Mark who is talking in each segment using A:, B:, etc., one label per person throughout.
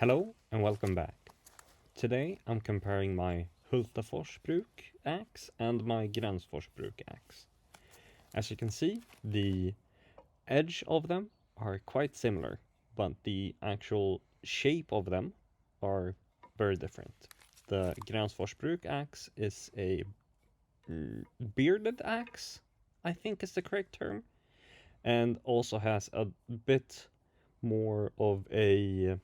A: Hello and welcome back. Today I'm comparing my Hultafors Bruk axe and my Gränsfors Bruk axe. As you can see, the edge of them are quite similar, but the actual shape of them are very different. The Gränsfors Bruk axe is a bearded axe, I think is the correct term, and also has a bit more of a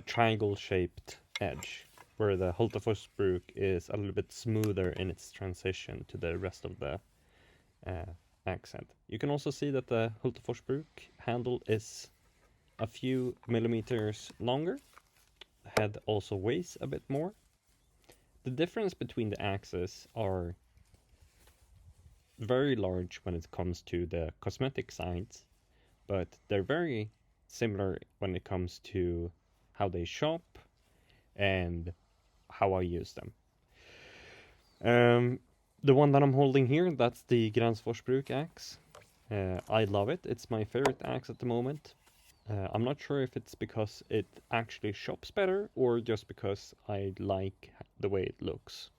A: triangle shaped edge, where the Hultafors Bruk is a little bit smoother in its transition to the rest of the accent. You can also see that the Hultafors Bruk handle is a few millimeters longer. The head also weighs a bit more. The difference between the axes are very large when it comes to the cosmetic sides, but they're very similar when it comes to how they shop and how I use them. The one that I'm holding here, that's the Gränsfors Bruk axe. I love it. It's my favorite axe at the moment. I'm not sure if it's because it actually shops better or just because I like the way it looks.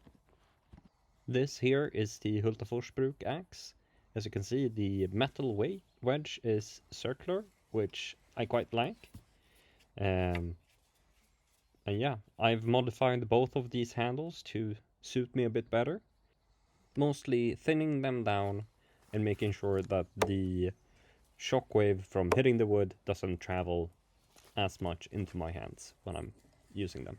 A: This here is the Hultafors Bruk axe. As you can see, the metal wedge is circular, which I quite like. And yeah, I've modified both of these handles to suit me a bit better. Mostly thinning them down and making sure that the shockwave from hitting the wood doesn't travel as much into my hands when I'm using them.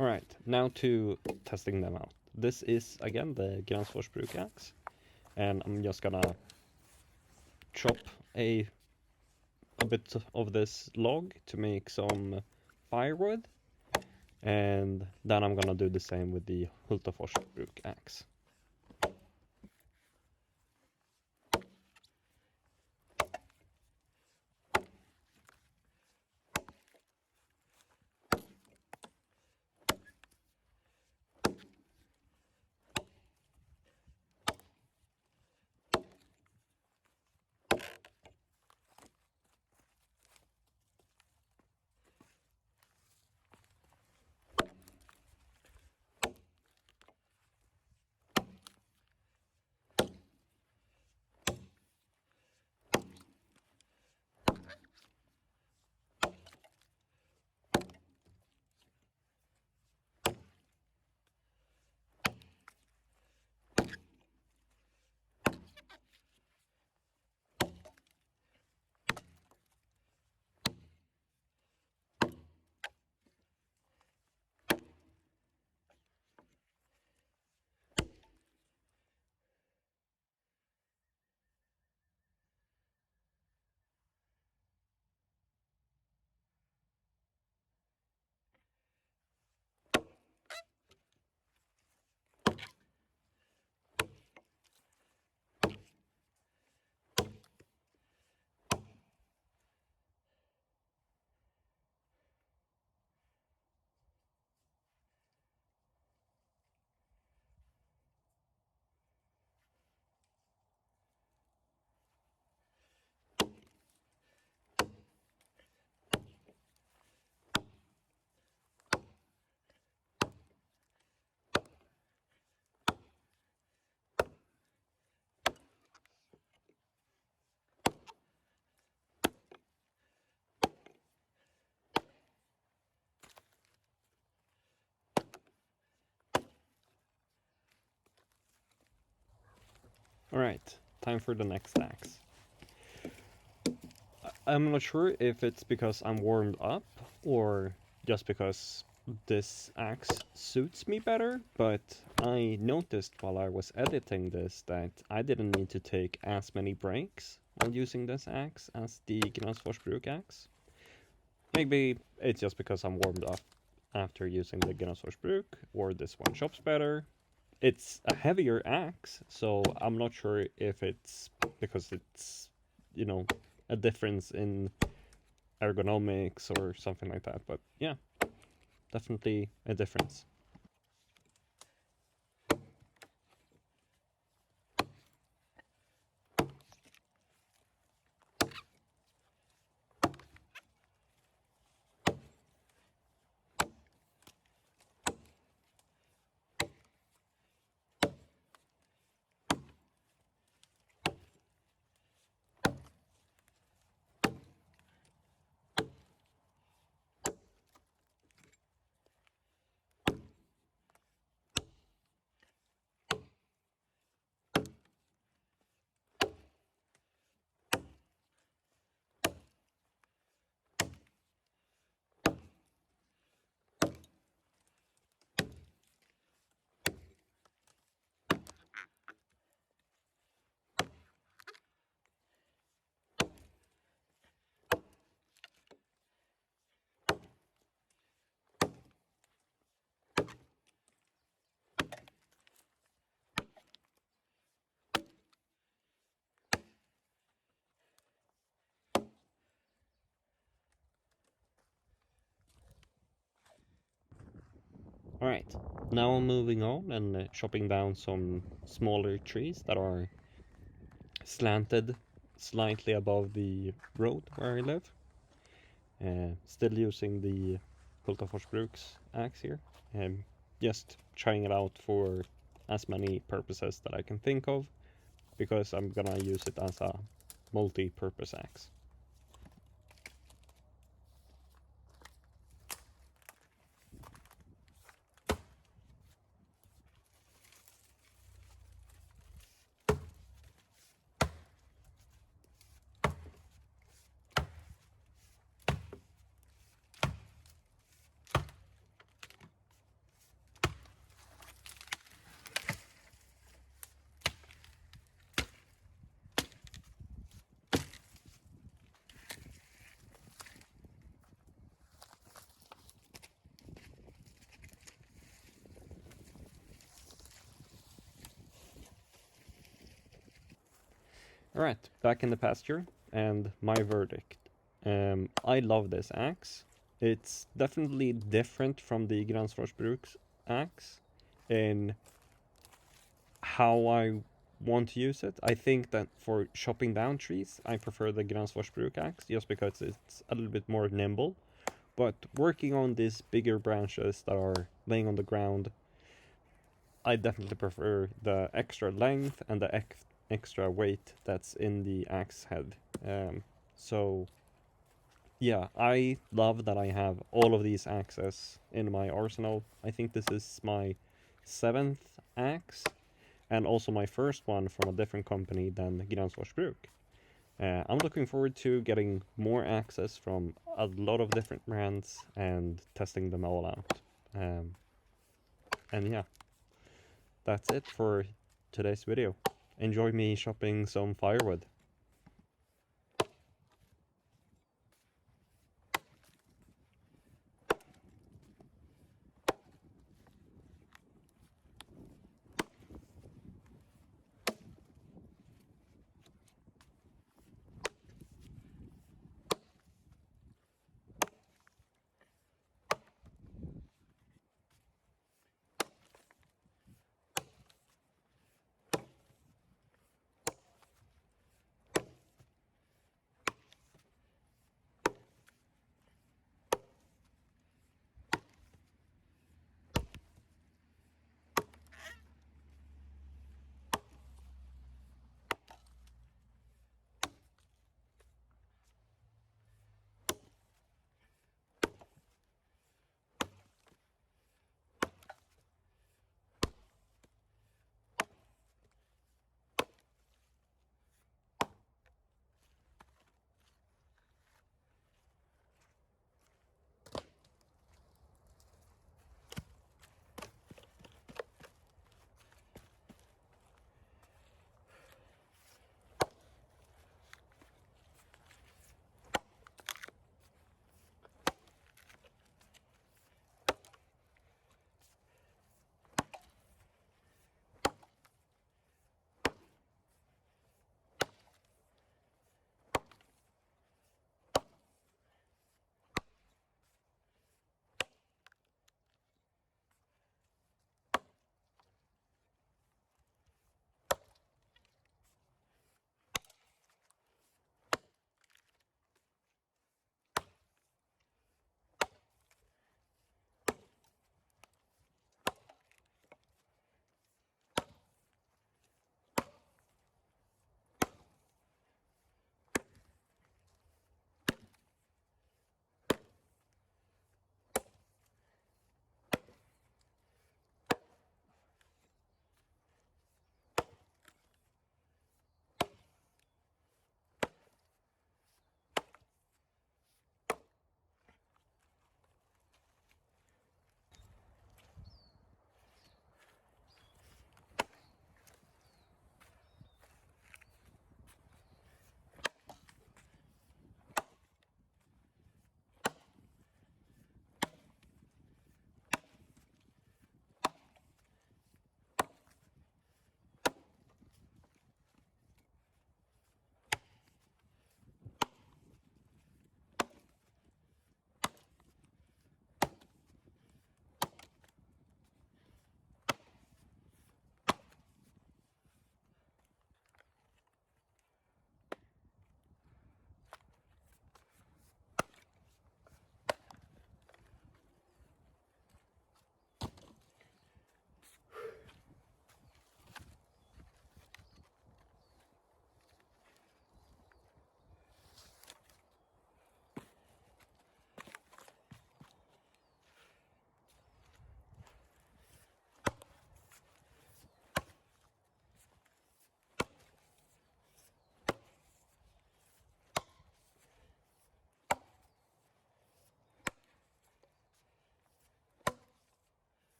A: Alright, now to testing them out. This is again the Gränsfors Bruk axe, and I'm just gonna chop a bit of this log to make some firewood, and then I'm gonna do the same with the Hultafors Bruk axe. Alright, time for the next axe. I'm not sure if it's because I'm warmed up or just because this axe suits me better, but I noticed while I was editing this that I didn't need to take as many breaks while using this axe as the Gränsfors Bruk axe. Maybe it's just because I'm warmed up after using the Gränsfors Bruk, or this one shops better. It's a heavier axe, so I'm not sure if it's because it's, a difference in ergonomics or something like that, but yeah, definitely a difference. Alright, now I'm moving on and chopping down some smaller trees that are slanted slightly above the road where I live. Still using the Hultafors Bruk's axe here. Just trying it out for as many purposes that I can think of, because I'm gonna use it as a multi-purpose axe. Alright, back in the pasture, and my verdict. I love this axe. It's definitely different from the Gränsfors Bruk's axe in how I want to use it. I think that for chopping down trees, I prefer the Gränsfors Bruk axe just because it's a little bit more nimble. But working on these bigger branches that are laying on the ground, I definitely prefer the extra length and the extra weight that's in the axe head. So yeah, I love that I have all of these axes in my arsenal. I think this is my 7th axe, and also my first one from a different company than Gränsfors Bruk. I'm looking forward to getting more axes from a lot of different brands and testing them all out. And yeah, that's it for today's video. Enjoy me chopping some firewood.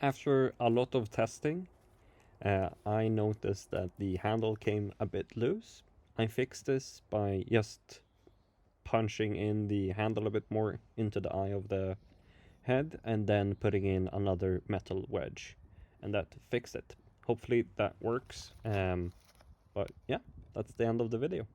A: After a lot of testing, I noticed that the handle came a bit loose. I fixed this by just punching in the handle a bit more into the eye of the head and then putting in another metal wedge, and that fixed it. Hopefully that works. But yeah, that's the end of the video.